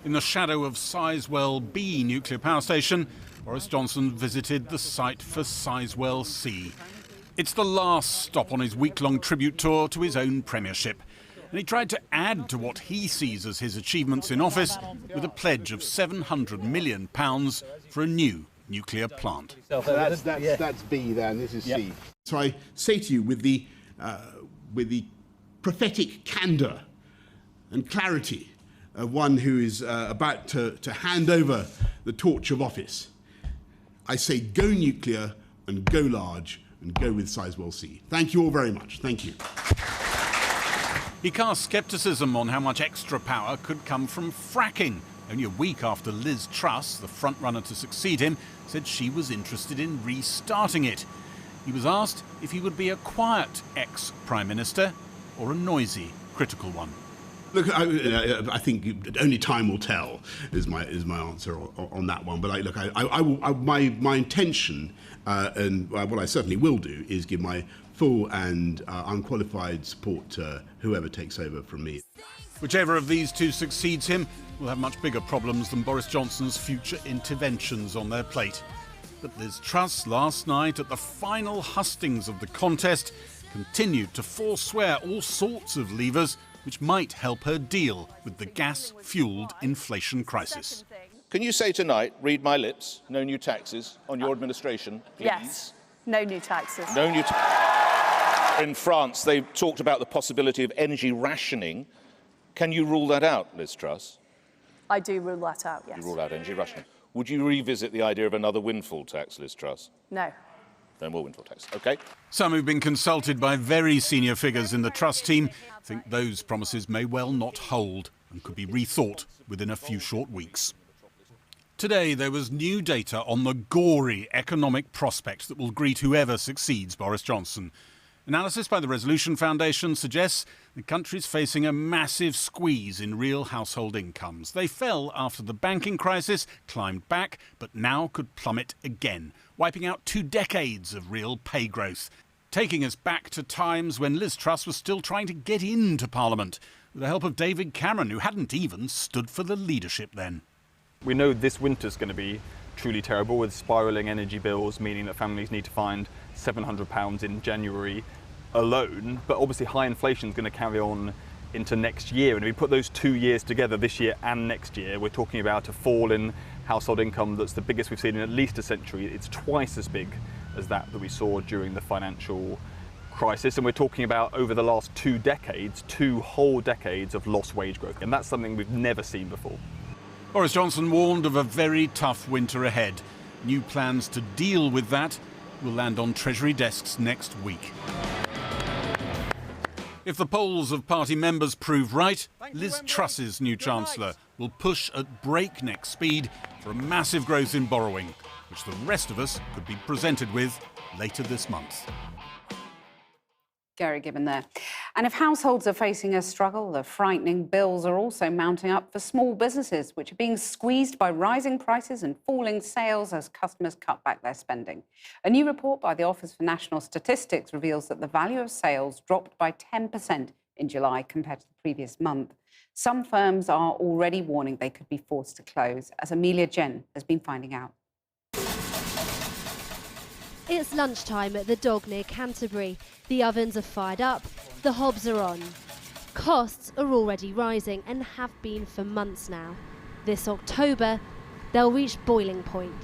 In the shadow of Sizewell B nuclear power station, Boris Johnson visited the site for Sizewell C. It's the last stop on his week-long tribute tour to his own premiership. And he tried to add to what he sees as his achievements in office with a pledge of £700 million for a new nuclear plant. That's B there, and this is C. So I say to you with the prophetic candour and clarity of one who is about to hand over the torch of office, I say go nuclear and go large and go with Sizewell C. Thank you all very much. Thank you. He cast scepticism on how much extra power could come from fracking. Only a week after Liz Truss, the front-runner to succeed him, said she was interested in restarting it. He was asked if he would be a quiet ex-Prime Minister or a noisy, critical one. Look, I think only time will tell is my answer on that one. But my intention and what I certainly will do is give my full and unqualified support to whoever takes over from me. Whichever of these two succeeds him will have much bigger problems than Boris Johnson's future interventions on their plate. But Liz Truss last night at the final hustings of the contest continued to forswear all sorts of levers which might help her deal with the gas-fuelled inflation crisis. Can you say tonight, read my lips, no new taxes on your administration, please? Yes, no new taxes. No new In France, they talked about the possibility of energy rationing. Can you rule that out, Liz Truss? I do rule that out, yes. You rule out energy rationing. Would you revisit the idea of another windfall tax, Liz Truss? No. No more windfall tax. OK. Some who've been consulted by very senior figures in the Truss team think those promises may well not hold and could be rethought within a few short weeks. Today, there was new data on the gory economic prospects that will greet whoever succeeds Boris Johnson. Analysis by the Resolution Foundation suggests the country's facing a massive squeeze in real household incomes. They fell after the banking crisis, climbed back, but now could plummet again, wiping out 2 decades of real pay growth, taking us back to times when Liz Truss was still trying to get into Parliament, with the help of David Cameron, who hadn't even stood for the leadership then. We know this winter's going to be truly terrible, with spiralling energy bills, meaning that families need to find £700 in January alone, but obviously high inflation is going to carry on into next year, and if we put those 2 years together, this year and next year, we're talking about a fall in household income that's the biggest we've seen in at least a century. It's twice as big as that we saw during the financial crisis, and we're talking about over the last 2 decades, 2 whole decades of lost wage growth, and that's something we've never seen before. Boris Johnson warned of a very tough winter ahead. New plans to deal with that will land on Treasury desks next week. If the polls of party members prove right, Liz Truss's new Chancellor will push at breakneck speed for a massive growth in borrowing, which the rest of us could be presented with later this month. Gary Gibbon there. And if households are facing a struggle, the frightening bills are also mounting up for small businesses, which are being squeezed by rising prices and falling sales as customers cut back their spending. A new report by the Office for National Statistics reveals that the value of sales dropped by 10% in July compared to the previous month. Some firms are already warning they could be forced to close, as Amelia Jen has been finding out. It's lunchtime at the Dog near Canterbury. The ovens are fired up, the hobs are on. Costs are already rising and have been for months now. This October, they'll reach boiling point.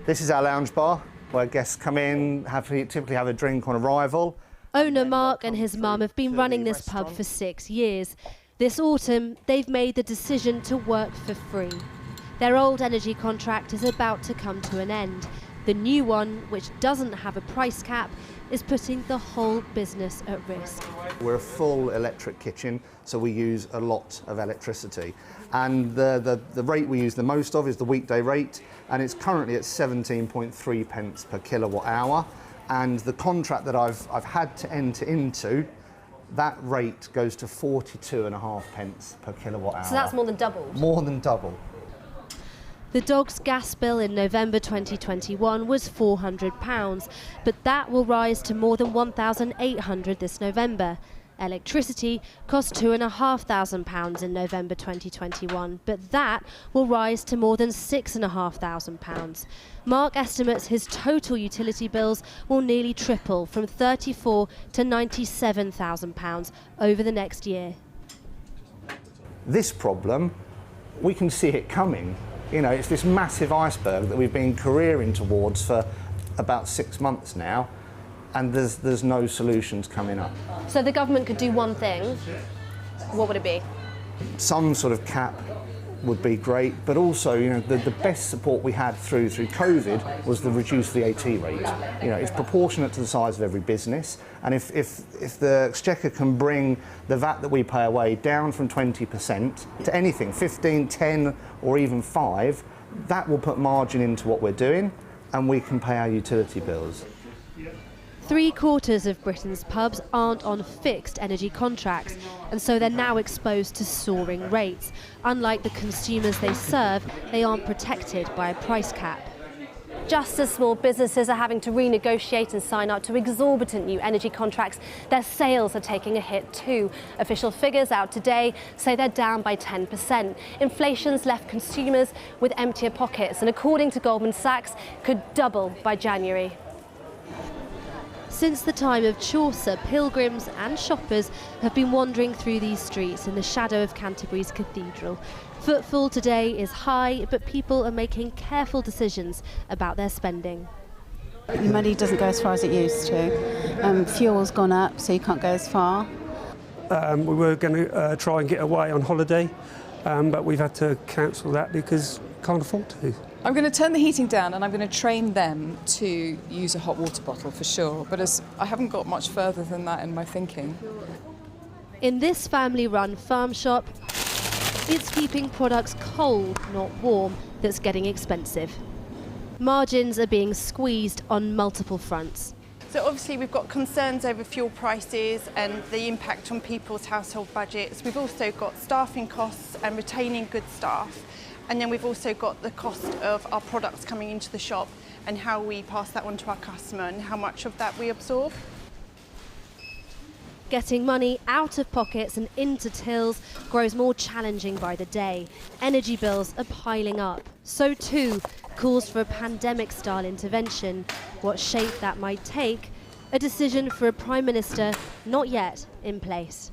This is our lounge bar, where guests come in, typically have a drink on arrival. Owner Mark and his mum have been running this pub for 6 years. This autumn, they've made the decision to work for free. Their old energy contract is about to come to an end. The new one, which doesn't have a price cap, is putting the whole business at risk. We're a full electric kitchen, so we use a lot of electricity. And the rate we use the most of is the weekday rate, and it's currently at 17.3 pence per kilowatt hour. And the contract that I've had to enter into, that rate goes to 42.5 pence per kilowatt hour. So that's more than double? More than double. The Dog's gas bill in November 2021 was £400, but that will rise to more than £1,800 this November. Electricity cost £2,500 in November 2021, but that will rise to more than £6,500. Mark estimates his total utility bills will nearly triple from £34,000 to £97,000 over the next year. This problem, we can see it coming. You know, it's this massive iceberg that we've been careering towards for about 6 months now, and there's no solutions coming up. So the government could do one thing. What would it be? Some sort of cap would be great, but also, you know, the best support we had through COVID was the reduced VAT rate. You know, it's proportionate to the size of every business, and if the Exchequer can bring the VAT that we pay away down from 20% to anything, 15, 10, or even 5, that will put margin into what we're doing, and we can pay our utility bills. 3/4 of Britain's pubs aren't on fixed energy contracts, and so they're now exposed to soaring rates. Unlike the consumers they serve, they aren't protected by a price cap. Just as small businesses are having to renegotiate and sign up to exorbitant new energy contracts, their sales are taking a hit too. Official figures out today say they're down by 10%. Inflation's left consumers with emptier pockets, and according to Goldman Sachs, could double by January. Since the time of Chaucer, pilgrims and shoppers have been wandering through these streets in the shadow of Canterbury's cathedral. Footfall today is high, but people are making careful decisions about their spending. Money doesn't go as far as it used to. Fuel's gone up, so you can't go as far. We were going to try and get away on holiday, but we've had to cancel that because we can't afford to. I'm going to turn the heating down and I'm going to train them to use a hot water bottle for sure, but I haven't got much further than that in my thinking. In this family-run farm shop, it's keeping products cold, not warm, that's getting expensive. Margins are being squeezed on multiple fronts. So obviously we've got concerns over fuel prices and the impact on people's household budgets. We've also got staffing costs and retaining good staff. And then we've also got the cost of our products coming into the shop and how we pass that on to our customer and how much of that we absorb. Getting money out of pockets and into tills grows more challenging by the day. Energy bills are piling up. So too, calls for a pandemic-style intervention. What shape that might take, a decision for a Prime Minister not yet in place.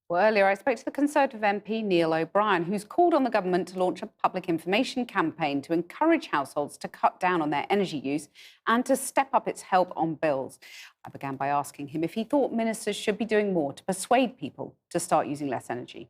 Well, earlier I spoke to the Conservative MP Neil O'Brien, who's called on the government to launch a public information campaign to encourage households to cut down on their energy use and to step up its help on bills. I began by asking him if he thought ministers should be doing more to persuade people to start using less energy.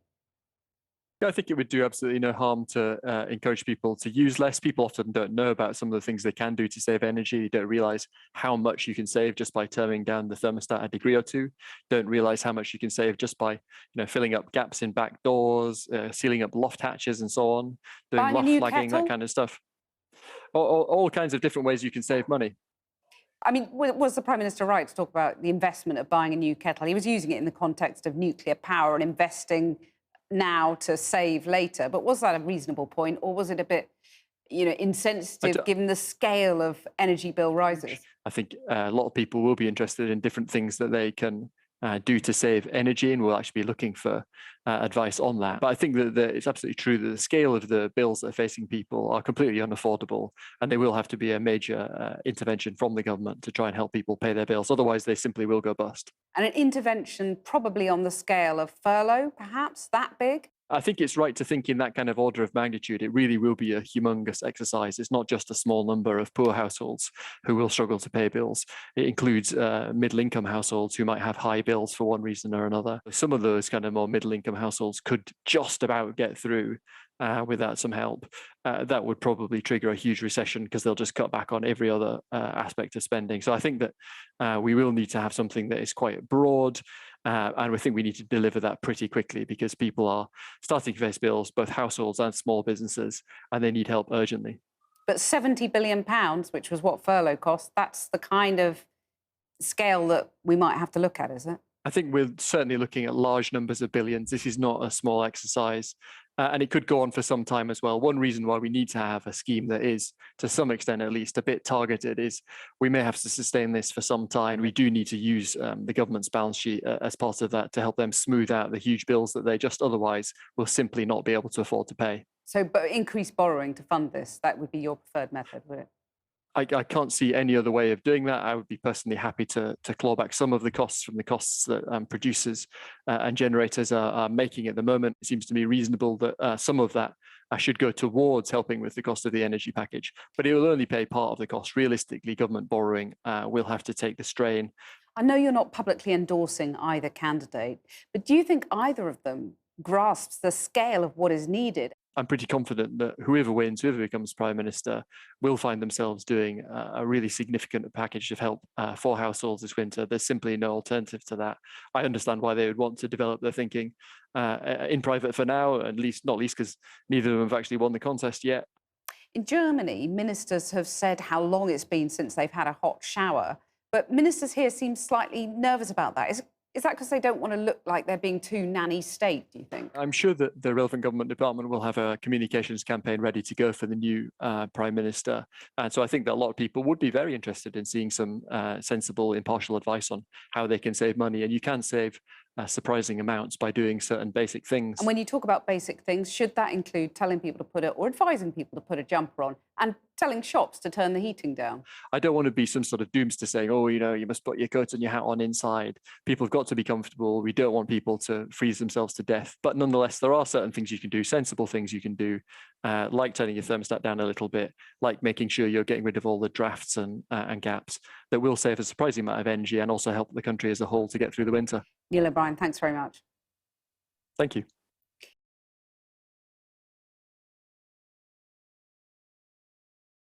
I think it would do absolutely no harm to encourage people to use less. People often don't know about some of the things they can do to save energy. You don't realize how much you can save just by turning down the thermostat a degree or two. Don't realize how much you can save just by, filling up gaps in back doors, sealing up loft hatches and so on, doing loft flagging, that kind of stuff. All kinds of different ways you can save money. I mean, was the Prime Minister right to talk about the investment of buying a new kettle? He was using it in the context of nuclear power and investing now to save later, but was that a reasonable point, or was it a bit, insensitive given the scale of energy bill rises? I think a lot of people will be interested in different things that they can do to save energy, and we'll actually be looking for advice on that. But I think that it's absolutely true that the scale of the bills that are facing people are completely unaffordable, and there will have to be a major intervention from the government to try and help people pay their bills. Otherwise, they simply will go bust. And an intervention probably on the scale of furlough, perhaps, that big? I think it's right to think in that kind of order of magnitude. It really will be a humongous exercise. It's not just a small number of poor households who will struggle to pay bills. It includes middle-income households who might have high bills for one reason or another. Some of those kind of more middle-income households could just about get through without some help. That would probably trigger a huge recession because they'll just cut back on every other aspect of spending. So I think that we will need to have something that is quite broad, and we think we need to deliver that pretty quickly because people are starting to face bills, both households and small businesses, and they need help urgently. But £70 billion, which was what furlough cost, that's the kind of scale that we might have to look at, is it? I think we're certainly looking at large numbers of billions. This is not a small exercise. And it could go on for some time as well. One reason why we need to have a scheme that is, to some extent at least, a bit targeted is we may have to sustain this for some time. We do need to use the government's balance sheet as part of that to help them smooth out the huge bills that they just otherwise will simply not be able to afford to pay. So, but increased borrowing to fund this, that would be your preferred method, would it? I can't see any other way of doing that. I would be personally happy to claw back some of the costs from the costs that producers and generators are making at the moment. It seems to me reasonable that some of that should go towards helping with the cost of the energy package, but it will only pay part of the cost. Realistically, government borrowing will have to take the strain. I know you're not publicly endorsing either candidate, but do you think either of them grasps the scale of what is needed? I'm pretty confident that whoever wins, whoever becomes Prime Minister, will find themselves doing a really significant package of help for households this winter. There's simply no alternative to that. I understand why they would want to develop their thinking in private for now, at least not least because neither of them have actually won the contest yet. In Germany, ministers have said how long it's been since they've had a hot shower, but ministers here seem slightly nervous about that. Is that because they don't want to look like they're being too nanny state, do you think? I'm sure that the relevant government department will have a communications campaign ready to go for the new Prime Minister. And so I think that a lot of people would be very interested in seeing some sensible, impartial advice on how they can save money. And you can save surprising amounts by doing certain basic things. And when you talk about basic things, should that include telling people to put it, or advising people to put a jumper on, and telling shops to turn the heating down? I don't want to be some sort of doomster saying, oh, you know, you must put your coat and your hat on inside. People have got to be comfortable. We don't want people to freeze themselves to death. But nonetheless, there are certain things you can do, sensible things you can do, like turning your thermostat down a little bit, like making sure you're getting rid of all the drafts and gaps that will save a surprising amount of energy and also help the country as a whole to get through the winter. Neil O'Brien, thanks very much. Thank you.